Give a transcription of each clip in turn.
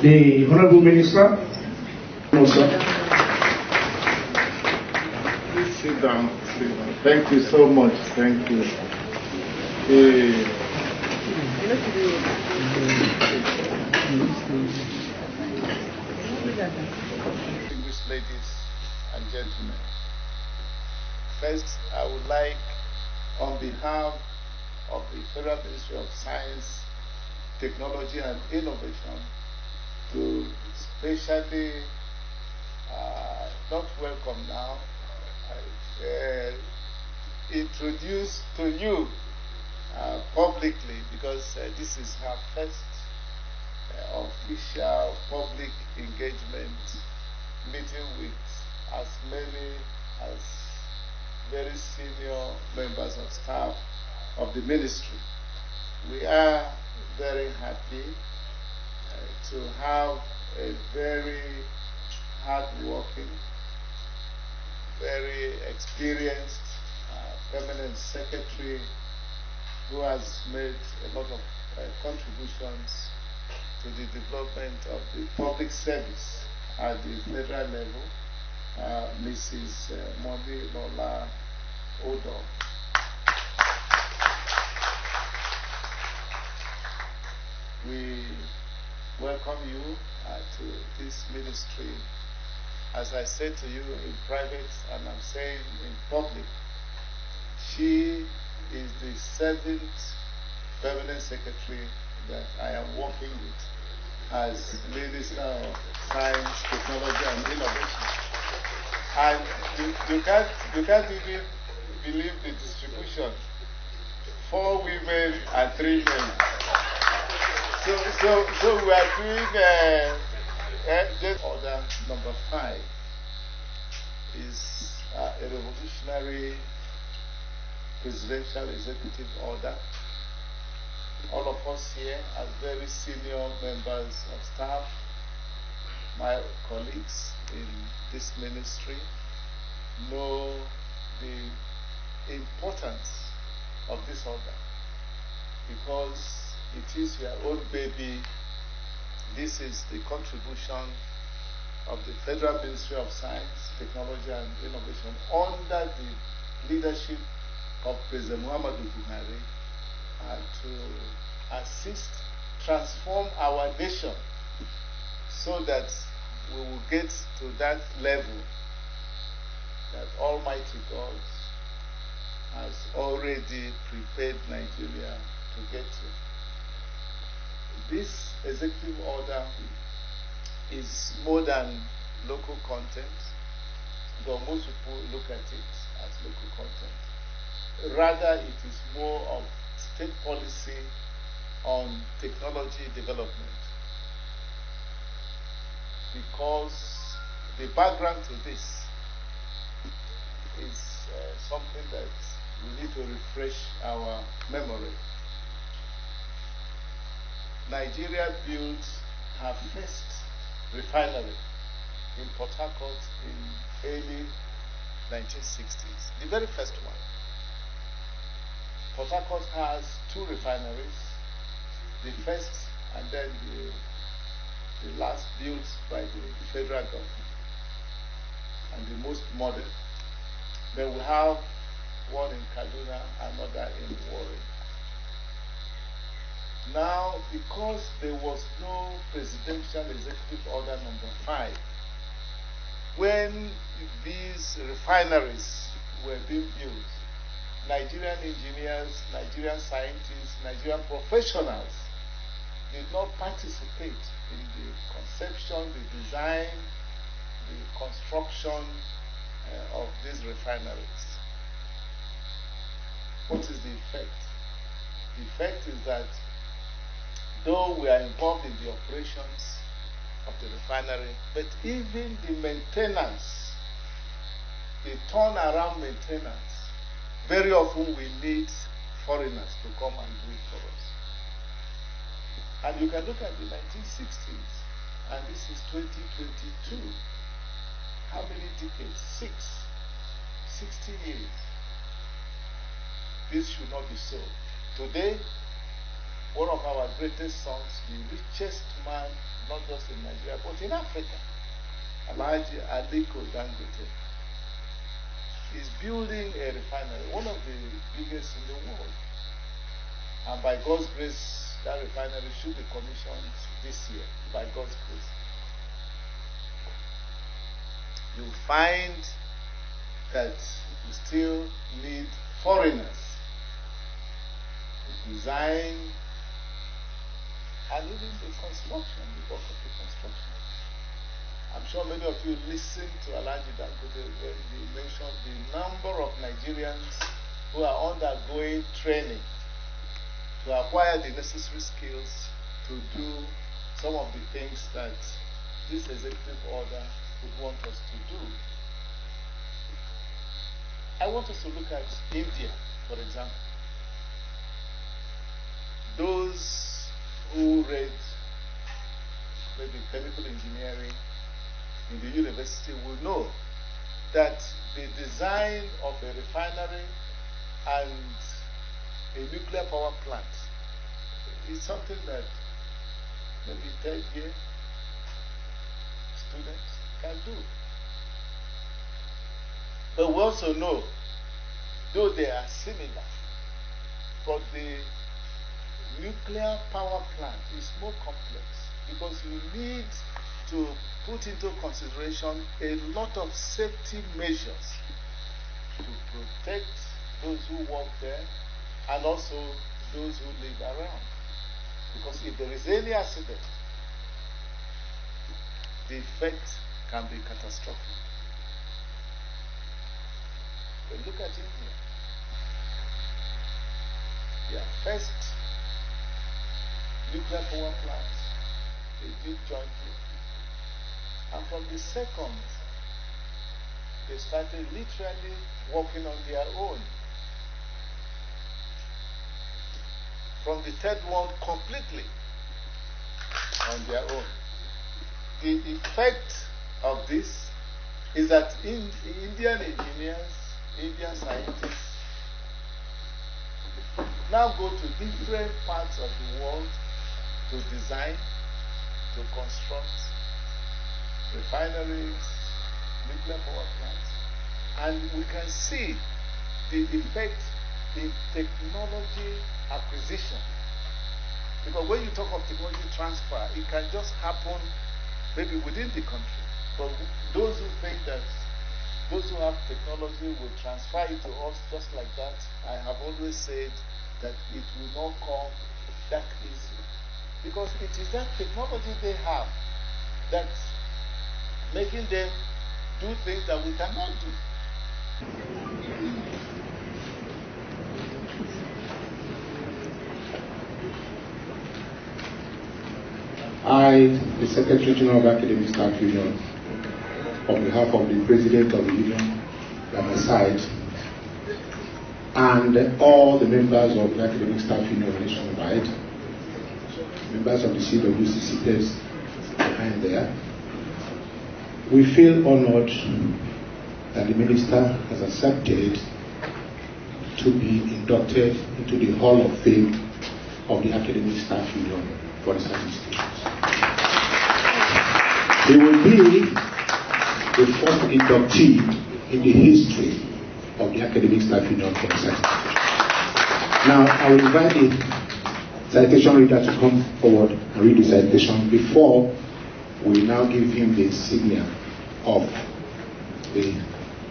The Honorable Minister. No, sir. Please sit down. Thank you so much. Thank you. Distinguished ladies and gentlemen, first I would like, on behalf of the Federal Ministry of Science, Technology and Innovation, to specially not welcome now, introduce to you publicly, because this is her first official public engagement meeting with as many as very senior members of staff of the ministry. We are very happy to have a very hard-working, very experienced permanent secretary who has made a lot of contributions to the development of the public service at the federal level, Mrs. Lola Odo. We welcome you to this ministry. As I said to you in private, and I'm saying in public, she is the 7th permanent secretary that I am working with as Minister of Science, Technology and Innovation. And you can't even believe the distribution. 4 women and 3 men. So we are doing just order number 5 is a revolutionary presidential executive order. All of us here as very senior members of staff, my colleagues in this ministry, know the importance of this order, because it is your own baby. This is the contribution of the Federal Ministry of Science, Technology and Innovation under the leadership of President Muhammadu Buhari to assist transform our nation so that we will get to that level that Almighty God has already prepared Nigeria to get to. This executive order is more than local content, though most people look at it as local content. Rather, it is more of state policy on technology development, because the background to this is something that we need to refresh our memory. Nigeria built her first refinery in Port Harcourt in early 1960s, the very first one. Port Harcourt has 2 refineries, the first and then the last built by the federal government, and the most modern. Then we have one in Kaduna, another in Warri. Now, because there was no presidential executive order number 5, when these refineries were being built, Nigerian engineers, Nigerian scientists, Nigerian professionals did not participate in the conception, the design, the construction of these refineries. What is the effect? The effect is that though we are involved in the operations of the refinery, but even the maintenance, the turnaround maintenance, very often we need foreigners to come and do it for us. And you can look at the 1960s, and this is 2022. How many decades? 60 years. This should not be so. Today, one of our greatest sons, the richest man not just in Nigeria, but in Africa. Alhaji Aliko Dangote is building a refinery, one of the biggest in the world. And by God's grace, that refinery should be commissioned this year, by God's grace. You find that you still need foreigners to design and even the construction, the work of the construction. I'm sure many of you listened to Alhaji Dangote when he mentioned the number of Nigerians who are undergoing training to acquire the necessary skills to do some of the things that this executive order would want us to do. I want us to look at India, for example. Those who read maybe chemical engineering in the university will know that the design of a refinery and a nuclear power plant is something that maybe third-year students can do. But we also know, though they are similar, but the nuclear power plant is more complex because you need to put into consideration a lot of safety measures to protect those who work there and also those who live around. Because if there is any accident, the effect can be catastrophic. But look at India. Their first nuclear power plant they did jointly. And from the second, they started literally working on their own. From the third one, completely on their own. The effect of this is that Indian engineers, Indian scientists now go to different parts of the world to design, to construct refineries, nuclear power plants. And we can see the effect in technology acquisition. Because when you talk of technology transfer, it can just happen maybe within the country. But those who think that those who have technology will transfer it to us just like that, I have always said that it will not come that easy. Because it is that technology they have that's making them do things that we cannot do. I, the Secretary General of Academic Staff Union, on behalf of the President of the Union, by my side, and all the members of the Academic Staff Union nationwide, members of the CWCCPS behind there, we feel honored that the Minister has accepted to be inducted into the Hall of Fame of the Academic Staff Union for the science institutions. He will be the first inductee in the history of the Academic Staff Union for the science institutions. Now, I will invite the citation reader to come forward and read the citation before we now give him the insignia of the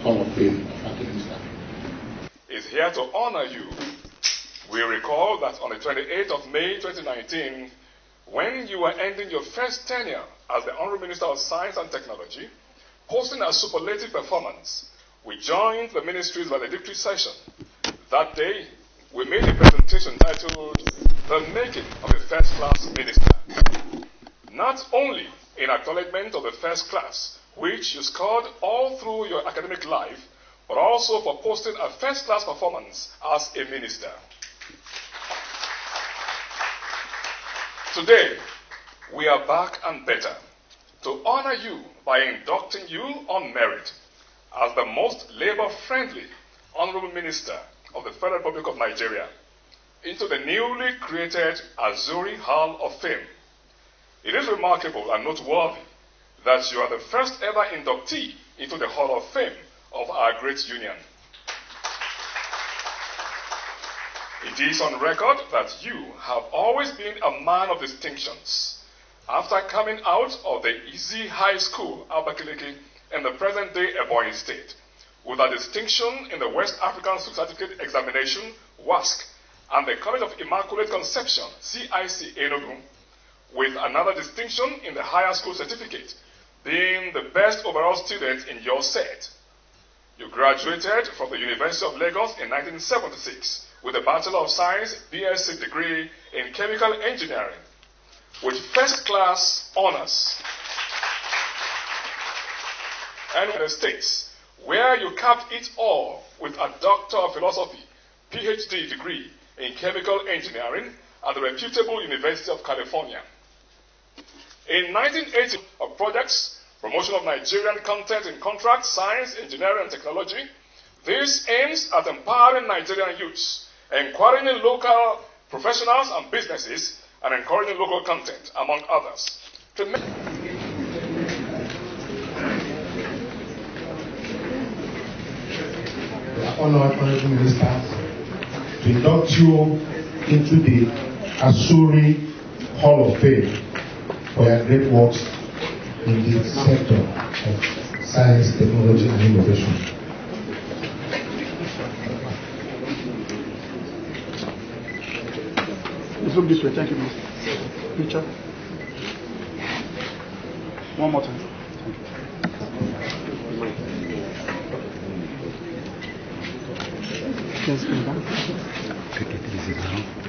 Hall of Fame of Academic Staff. Is here to honor you. We recall that on the 28th of May 2019, when you were ending your first tenure as the Honorable Minister of Science and Technology, posting a superlative performance, we joined the ministry's valedictory session. That day, we made a presentation titled, The Making of a First-Class Minister. Not only in acknowledgement of the first class, which you scored all through your academic life, but also for posting a first-class performance as a minister. Today, we are back and better to honor you by inducting you on merit as the most labor-friendly Honorable Minister of the Federal Republic of Nigeria into the newly created ASURI Hall of Fame. It is remarkable and noteworthy that you are the first ever inductee into the Hall of Fame of our great union. It is on record that you have always been a man of distinctions. After coming out of the Easy High School, Abakaliki, in the present-day Ebonyi State, with a distinction in the West African School Certificate Examination, WASC, and the College of Immaculate Conception, CIC Enugu, with another distinction in the Higher School Certificate, being the best overall student in your set. You graduated from the University of Lagos in 1976 with a Bachelor of Science BSc degree in Chemical Engineering with first-class honors. And in the States, where you capped it all with a Doctor of Philosophy, PhD degree in Chemical Engineering at the reputable University of California. In 1980, of projects, promotion of Nigerian content in contract, science, engineering, and technology, this aims at empowering Nigerian youths, encouraging local professionals and businesses, and encouraging local content, among others. We are honored, Honorable Minister, to induct you into the ASURI Hall of Fame for your great works in the sector of science, technology, and innovation. Let's look this way. Thank you, Mr. Picture. One more time. Thank you. Just bring back. Take it easy now.